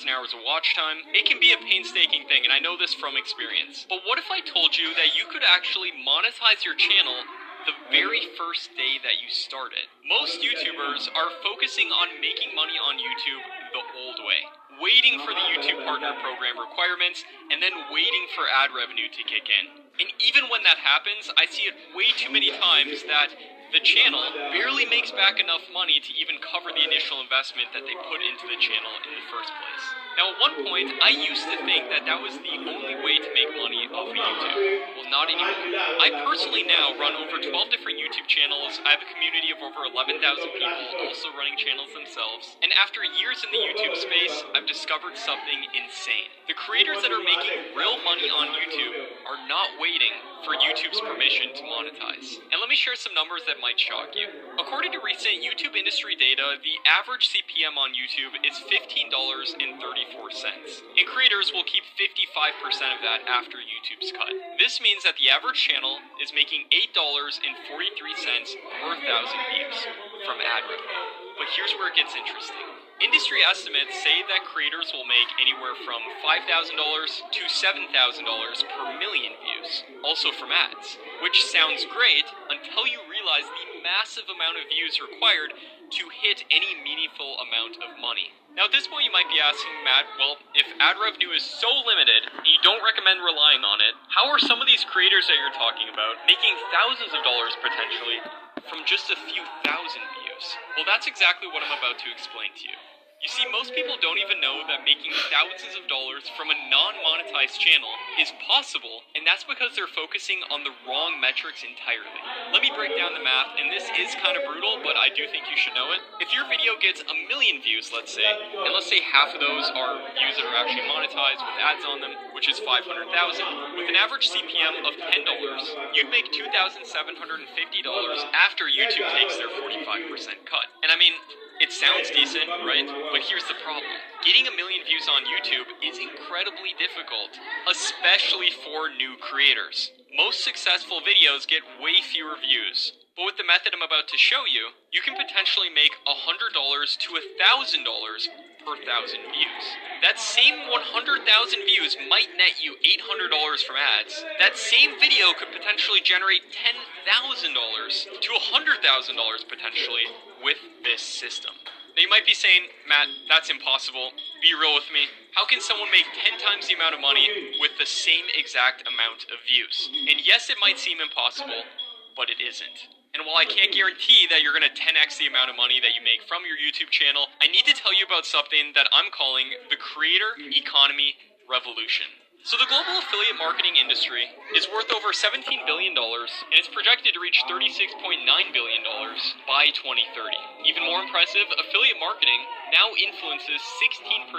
hours of watch time. It can be a painstaking thing, and I know this from experience. But what if I told you that you could actually monetize your channel the very first day that you start it? Most YouTubers are focusing on making money on YouTube the old way, waiting for the YouTube Partner Program requirements, and then waiting for ad revenue to kick in. And even when that happens, I see it way too many times that the channel barely makes back enough money to even cover the initial investment that they put into the channel in the first place. Now, at one point, I used to think that that was the only way to make money off of YouTube. Well, not anymore. I personally now run over 12 different YouTube channels. I have a community of over 11,000 people also running channels themselves. And after years in the YouTube space, I've discovered something insane. The creators that are making real money on YouTube are not waiting for YouTube's permission to monetize. And let me share some numbers that might shock you. According to recent YouTube industry data, the average CPM on YouTube is $15.34. And creators will keep 55% of that after YouTube's cut. This means that the average channel is making $8.43 per 1,000 views from ad revenue. But here's where it gets interesting. Industry estimates say that creators will make anywhere from $5,000 to $7,000 per million views, also from ads, which sounds great until you realize the massive amount of views required to hit any meaningful amount of money. Now at this point you might be asking, Matt, well, if ad revenue is so limited and you don't recommend relying on it, how are some of these creators that you're talking about making thousands of dollars potentially from just a few thousand views? Well, that's exactly what I'm about to explain to you. You see, most people don't even know that making thousands of dollars from a non-monetized channel is possible, and that's because they're focusing on the wrong metrics entirely. Let me break down the math, and this is kind of brutal, but I do think you should know it. If your video gets 1 million views, let's say, and let's say half of those are views that are actually monetized with ads on them, which is 500,000, with an average CPM of $10, you'd make $2,750 after YouTube takes their 45% cut. And I mean, it sounds decent, right? But here's the problem. Getting 1 million views on YouTube is incredibly difficult, especially for new creators. Most successful videos get way fewer views. But with the method I'm about to show you, you can potentially make $100 to $1,000 per 1,000 views. That same 100,000 views might net you $800 from ads. That same video could potentially generate $10,000 to $100,000 potentially with this system. Now you might be saying, Matt, that's impossible. Be real with me. How can someone make 10 times the amount of money with the same exact amount of views? And yes, it might seem impossible, but it isn't. And while I can't guarantee that you're going to 10x the amount of money that you make from your YouTube channel, I need to tell you about something that I'm calling the creator economy revolution. So the global affiliate marketing industry is worth over $17 billion, and it's projected to reach $36.9 billion by 2030. Even more impressive, affiliate marketing now influences 16%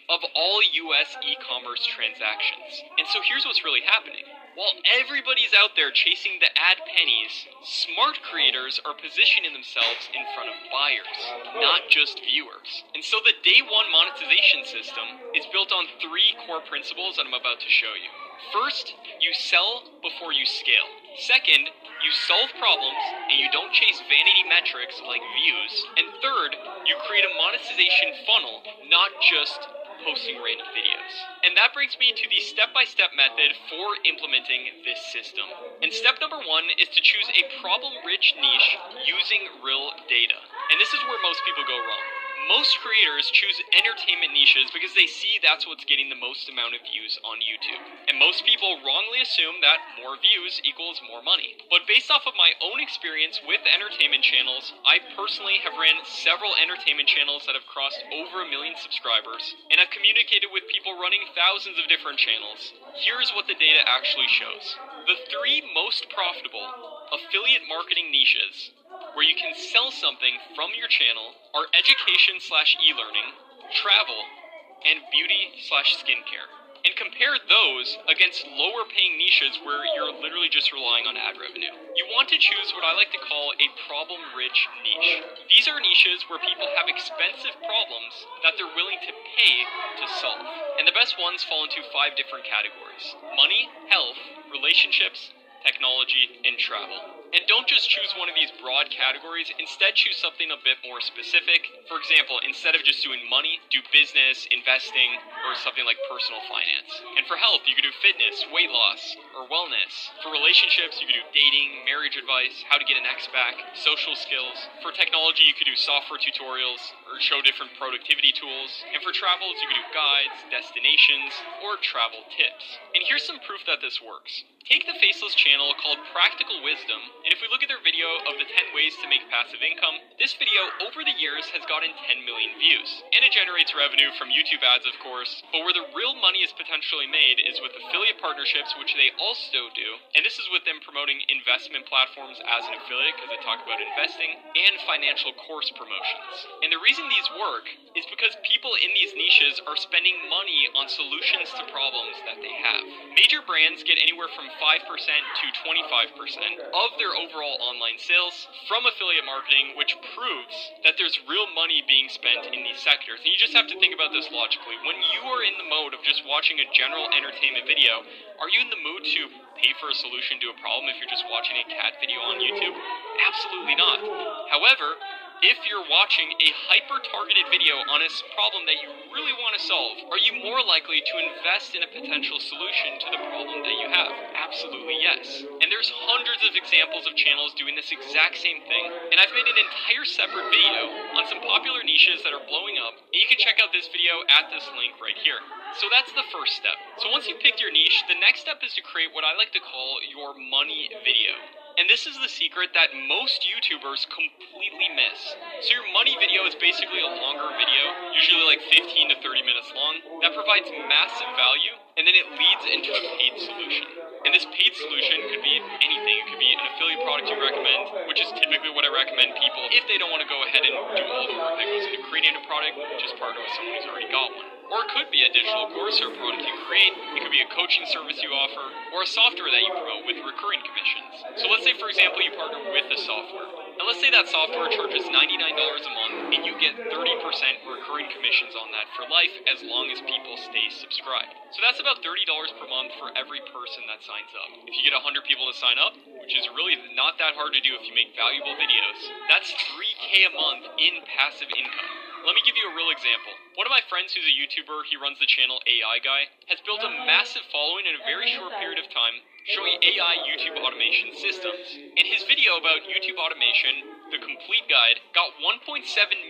of all US e-commerce transactions. And so here's what's really happening. While everybody's out there chasing the ad pennies, smart creators are positioning themselves in front of buyers, not just viewers. And so the day one monetization system is built on 3 core principles that I'm about to show you. First, you sell before you scale. Second, you solve problems and you don't chase vanity metrics like views. And third, you create a monetization funnel, not just posting random videos. And that brings me to the step-by-step method for implementing this system. And step number 1 is to choose a problem-rich niche using real data. And this is where most people go wrong. Most creators choose entertainment niches because they see that's what's getting the most amount of views on YouTube. And most people wrongly assume that more views equals more money. But based off of my own experience with entertainment channels, I personally have ran several entertainment channels that have crossed over 1 million subscribers, and I've communicated with people running thousands of different channels. Here's what the data actually shows. The 3 most profitable affiliate marketing niches where you can sell something from your channel are education/e-learning, travel, and beauty/skincare. And compare those against lower paying niches where you're literally just relying on ad revenue. You want to choose what I like to call a problem-rich niche. These are niches where people have expensive problems that they're willing to pay to solve. And the best ones fall into 5 different categories: money, health, relationships, technology, and travel. And don't just choose one of these broad categories, instead choose something a bit more specific. For example, instead of just doing money, do business, investing, or something like personal finance. And for health, you could do fitness, weight loss, or wellness. For relationships, you could do dating, marriage advice, how to get an ex back, social skills. For technology, you could do software tutorials, or show different productivity tools. And for travels, you could do guides, destinations, or travel tips. And here's some proof that this works. Take the Faceless channel called Practical Wisdom, and if we look at their video of the 10 ways to make passive income, this video over the years has gotten 10 million views. And it generates revenue from YouTube ads, of course, but where the real money is potentially made is with affiliate partnerships, which they also do, and this is with them promoting investment platforms as an affiliate, because they talk about investing, and financial course promotions. And the reason these work is because people in these niches are spending money on solutions to problems that they have. Major brands get anywhere from 5% to 25% of their overall online sales from affiliate marketing, which proves that there's real money being spent in these sectors. And you just have to think about this logically. When you are in the mode of just watching a general entertainment video, are you in the mood to pay for a solution to a problem if you're just watching a cat video on YouTube? Absolutely not. However, if you're watching a hyper-targeted video on a problem that you really want to solve, are you more likely to invest in a potential solution to the problem that you have? Absolutely yes. And there's hundreds of examples of channels doing this exact same thing, and I've made an entire separate video on some popular niches that are blowing up, and you can check out this video at this link right here. So that's the first step. So once you've picked your niche, the next step is to create what I like to call your money video. And this is the secret that most YouTubers completely miss. So your money video is basically a longer video, usually like 15 to 30 minutes long, that provides massive value, and then it leads into a paid solution. And this paid solution could be anything. It could be an affiliate product you recommend, which is typically what I recommend people if they don't want to go ahead and do all the work that goes into creating a product, just partner with someone who's already got one. Or it could be a digital course or a product you create, it could be a coaching service you offer, or a software that you promote with recurring commissions. So let's say, for example, you partner with a software. And let's say that software charges $99 a month, and you get 30% recurring commissions on that for life as long as people stay subscribed. So that's about $30 per month for every person that signs up. If you get 100 people to sign up, which is really not that hard to do if you make valuable videos, that's $3K a month in passive income. Let me give you a real example. One of my friends who's a YouTuber, he runs the channel AI Guy, has built a massive following in a very short period of time, showing AI YouTube automation systems. And his video about YouTube automation, the complete guide, got 1.7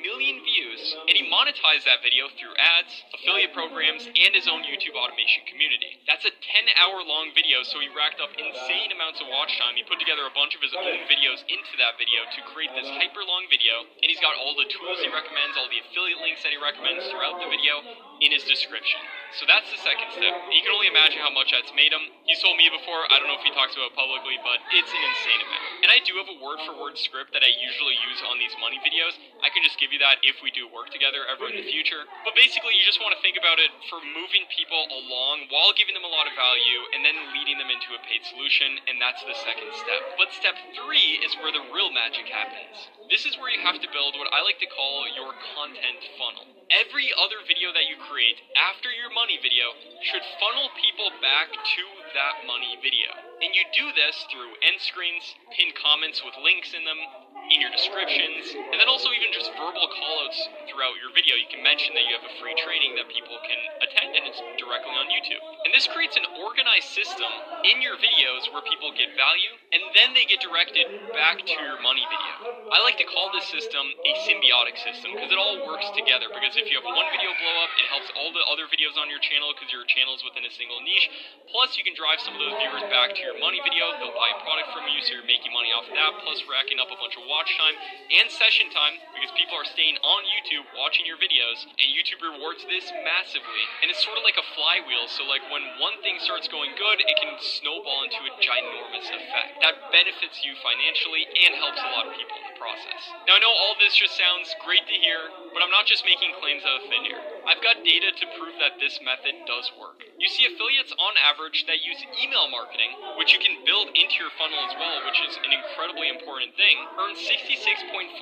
million views, and he monetized that video through ads, affiliate programs, and his own YouTube automation community. That's a 10-hour-long video, so he racked up insane amounts of watch time. He put together a bunch of his own videos into that video to create this hyper-long video, and he's got all the tools he recommends, all the affiliate links that he recommends throughout the video in his description. So that's the second step. You can only imagine how much that's made him. He's told me before, I don't know if he talks about it publicly, but it's an insane amount. And I do have a word-for-word script that I usually use on these money videos. I can just give you that if we do work together ever in the future. But basically, you just want to think about it for moving people along while giving them a lot of value and then leading them into a paid solution, and that's the second step. But step 3 is where the real magic happens. This is where you have to build what I like to call your content funnel. Every other video that you create after your money video should funnel people back to that money video. And you do this through end screens, pinned comments with links in them, in your descriptions, and then also even just verbal callouts throughout your video. You can mention that you have a free training that people can attend, and it's directly on YouTube. And this creates an organized system in your videos where people get value, and then they get directed back to your money video. I like to call this system a symbiotic system because it all works together. Because if you have one video blow up, it helps all the other videos on your channel because your channel is within a single niche. Plus, you can drive some of those viewers back to your money video. They'll buy a product from you, so you're making money off of that, plus racking up a bunch of watch time and session time because people are staying on YouTube watching your videos, and YouTube rewards this massively. And it's sort of like a flywheel, so like when one thing starts going good, it can snowball into a ginormous effect that benefits you financially and helps a lot of people in the process. Now, I know all this just sounds great to hear, but I'm not just making claims out of thin air. I've got data to prove that this method does work. You see affiliates on average that use email marketing, which you can build into your funnel as well, which is an incredibly important thing, earn 66.4%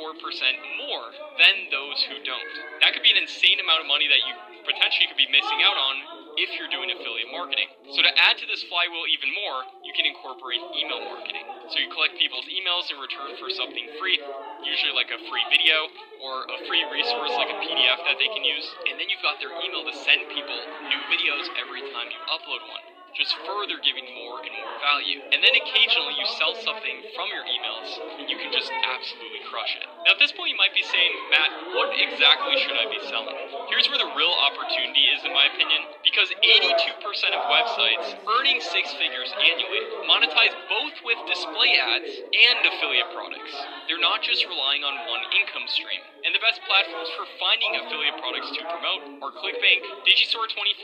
more than those who don't. That could be an insane amount of money that you potentially could be missing out on if you're doing affiliate marketing. So to add to this flywheel even more, you can incorporate email marketing. So you collect people's emails in return for something free, usually like a free video or a free resource like a PDF that they can use, and then you've got their email to send people new videos every time you upload one, just further giving more and more value. And then occasionally you sell something from your emails and you can just absolutely crush it. Now at this point you might be saying, Matt, what exactly should I be selling? Here's where the real opportunity is in my opinion, because 82% of websites earning 6 figures annually monetize both with display ads and affiliate products. They're not just relying on one income stream. And the best platforms for finding affiliate products to promote are ClickBank, Digistore24,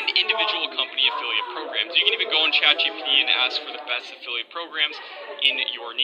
and individual company affiliate programs. You can even go on ChatGPT and ask for the best affiliate programs in your niche.